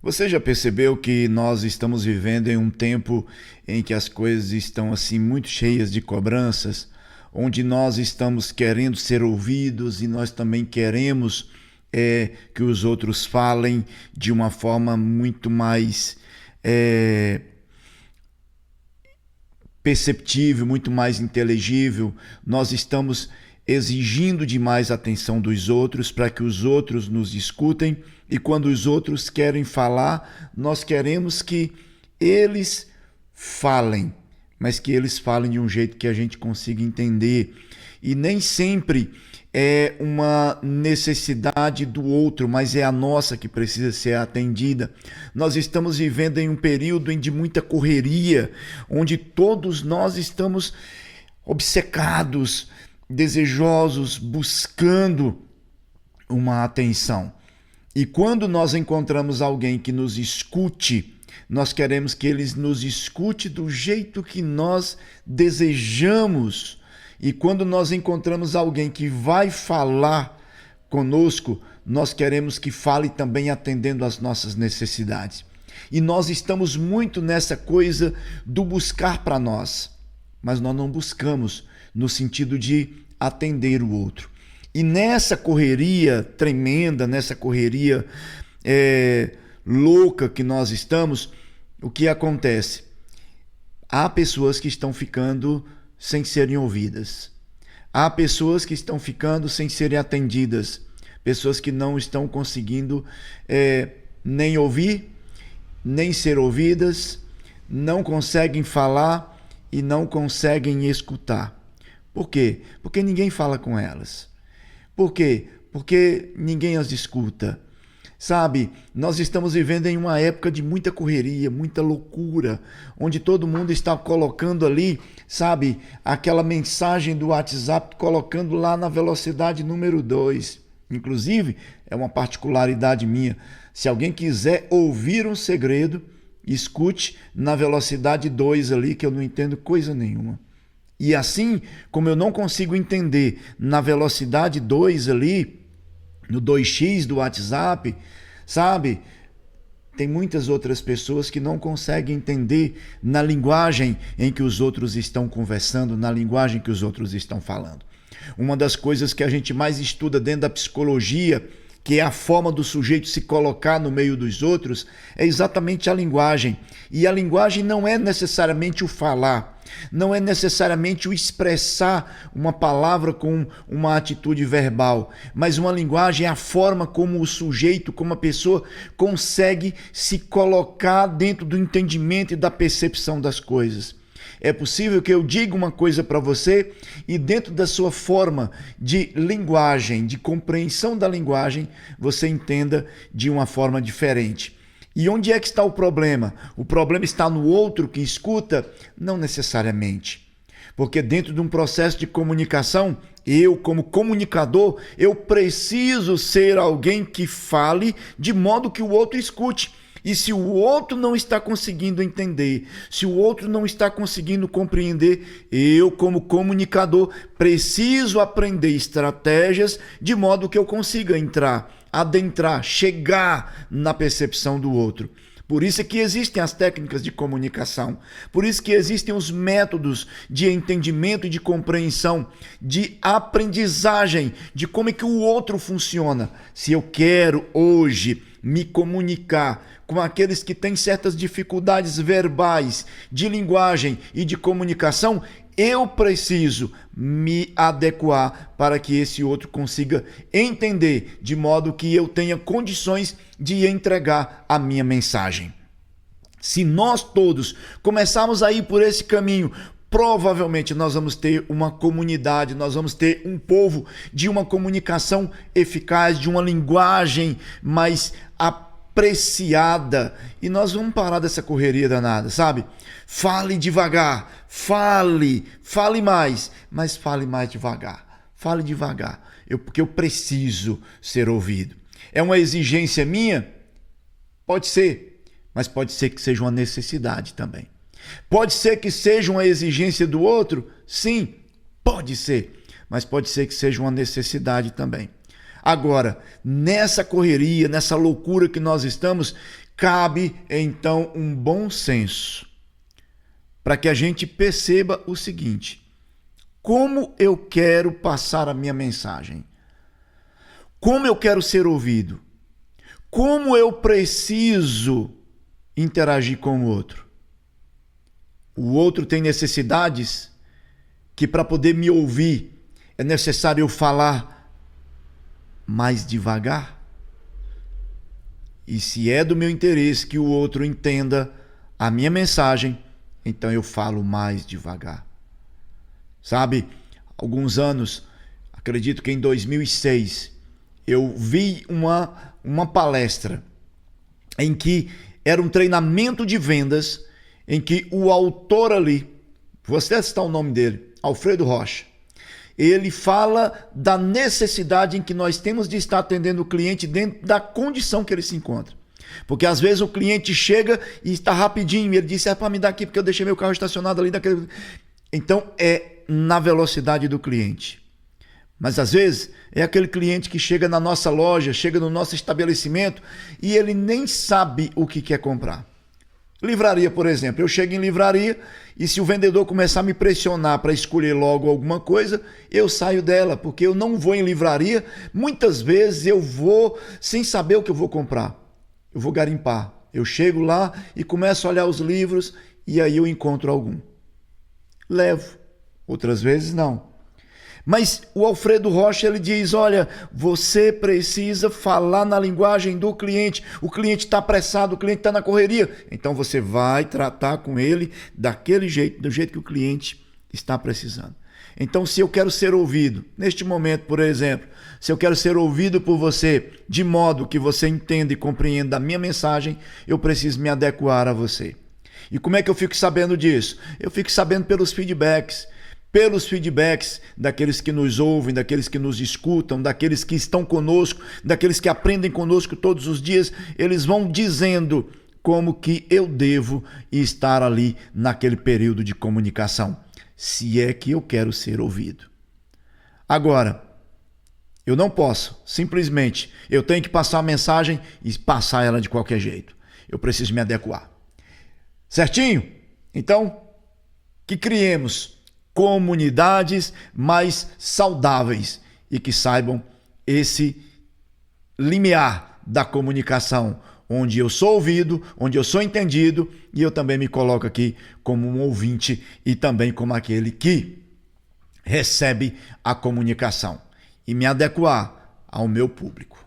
Você já percebeu que nós estamos vivendo em um tempo em que as coisas estão assim muito cheias de cobranças, onde nós estamos querendo ser ouvidos e nós também queremos que os outros falem de uma forma muito mais é, perceptível, muito mais inteligível. Nós estamos exigindo demais a atenção dos outros para que os outros nos escutem, e quando os outros querem falar, nós queremos que eles falem, mas que eles falem de um jeito que a gente consiga entender. E nem sempre é uma necessidade do outro, mas é a nossa que precisa ser atendida. Nós estamos vivendo em um período de muita correria, onde todos nós estamos obcecados, desejosos, buscando uma atenção. E quando nós encontramos alguém que nos escute, nós queremos que ele nos escute do jeito que nós desejamos. E quando nós encontramos alguém que vai falar conosco, nós queremos que fale também atendendo às nossas necessidades. E nós estamos muito nessa coisa do buscar para nós, mas nós não buscamos no sentido de atender o outro. E nessa correria tremenda, nessa correria louca que nós estamos, o que acontece? Há pessoas que estão ficando sem serem ouvidas. Há pessoas que estão ficando sem serem atendidas. Pessoas que não estão conseguindo nem ouvir, nem ser ouvidas, não conseguem falar e não conseguem escutar. Por quê? Porque ninguém fala com elas. Por quê? Porque ninguém as escuta. Sabe, nós estamos vivendo em uma época de muita correria, muita loucura, onde todo mundo está colocando ali, sabe, aquela mensagem do WhatsApp, colocando lá na velocidade número 2. Inclusive, é uma particularidade minha. Se alguém quiser ouvir um segredo, escute na velocidade 2 ali, que eu não entendo coisa nenhuma. E assim como eu não consigo entender na velocidade 2 ali, no 2x do WhatsApp, sabe? Tem muitas outras pessoas que não conseguem entender na linguagem em que os outros estão conversando, na linguagem que os outros estão falando. Uma das coisas que a gente mais estuda dentro da psicologia, que é a forma do sujeito se colocar no meio dos outros, é exatamente a linguagem. E a linguagem não é necessariamente o falar, não é necessariamente o expressar uma palavra com uma atitude verbal, mas uma linguagem é a forma como o sujeito, como a pessoa consegue se colocar dentro do entendimento e da percepção das coisas. É possível que eu diga uma coisa para você e dentro da sua forma de linguagem, de compreensão da linguagem, você entenda de uma forma diferente. E onde é que está o problema? O problema está no outro que escuta? Não necessariamente. Porque dentro de um processo de comunicação, eu como comunicador, eu preciso ser alguém que fale de modo que o outro escute. E se o outro não está conseguindo entender, se o outro não está conseguindo compreender, eu, como comunicador, preciso aprender estratégias de modo que eu consiga entrar, adentrar, chegar na percepção do outro. Por isso é que existem as técnicas de comunicação, por isso que existem os métodos de entendimento e de compreensão, de aprendizagem de como é que o outro funciona. Se eu quero hoje me comunicar com aqueles que têm certas dificuldades verbais, de linguagem e de comunicação, eu preciso me adequar para que esse outro consiga entender, de modo que eu tenha condições de entregar a minha mensagem. Se nós todos começarmos a ir por esse caminho, provavelmente nós vamos ter uma comunidade, nós vamos ter um povo de uma comunicação eficaz, de uma linguagem mais apreciada, e nós vamos parar dessa correria danada, sabe? Fale devagar, fale mais, mas fale mais devagar. Fale devagar, porque eu preciso ser ouvido. É uma exigência minha? Pode ser, mas pode ser que seja uma necessidade também. Pode ser que seja uma exigência do outro? Sim, pode ser, mas pode ser que seja uma necessidade também. Agora, nessa correria, nessa loucura que nós estamos, cabe então um bom senso para que a gente perceba o seguinte: como eu quero passar a minha mensagem? Como eu quero ser ouvido? Como eu preciso interagir com o outro? O outro tem necessidades que, para poder me ouvir, é necessário eu falar mais devagar. E se é do meu interesse que o outro entenda a minha mensagem, então eu falo mais devagar. Sabe, alguns anos, acredito que em 2006, eu vi uma palestra em que era um treinamento de vendas, em que o autor ali, vou até citar o nome dele, Alfredo Rocha, ele fala da necessidade em que nós temos de estar atendendo o cliente dentro da condição que ele se encontra. Porque às vezes o cliente chega e está rapidinho, ele disse, para me dar aqui porque eu deixei meu carro estacionado ali daquele... Então é na velocidade do cliente. Mas às vezes é aquele cliente que chega na nossa loja, chega no nosso estabelecimento e ele nem sabe o que quer comprar. Livraria, por exemplo. Eu chego em livraria e se o vendedor começar a me pressionar para escolher logo alguma coisa, eu saio dela, porque eu não vou em livraria. Muitas vezes eu vou sem saber o que eu vou comprar. Eu vou garimpar. Eu chego lá e começo a olhar os livros e aí eu encontro algum. Levo. Outras vezes não. Mas o Alfredo Rocha, ele diz, olha, você precisa falar na linguagem do cliente. O cliente está apressado, o cliente está na correria. Então você vai tratar com ele daquele jeito, do jeito que o cliente está precisando. Então, se eu quero ser ouvido, neste momento, por exemplo, se eu quero ser ouvido por você, de modo que você entenda e compreenda a minha mensagem, eu preciso me adequar a você. E como é que eu fico sabendo disso? Eu fico sabendo pelos feedbacks daqueles que nos ouvem, daqueles que nos escutam, daqueles que estão conosco, daqueles que aprendem conosco todos os dias, eles vão dizendo como que eu devo estar ali naquele período de comunicação, se é que eu quero ser ouvido. Agora, eu não posso, simplesmente, eu tenho que passar a mensagem e passar ela de qualquer jeito. Eu preciso me adequar. Certinho? Então, que criemos comunidades mais saudáveis e que saibam esse limiar da comunicação, onde eu sou ouvido, onde eu sou entendido e eu também me coloco aqui como um ouvinte e também como aquele que recebe a comunicação e me adequar ao meu público.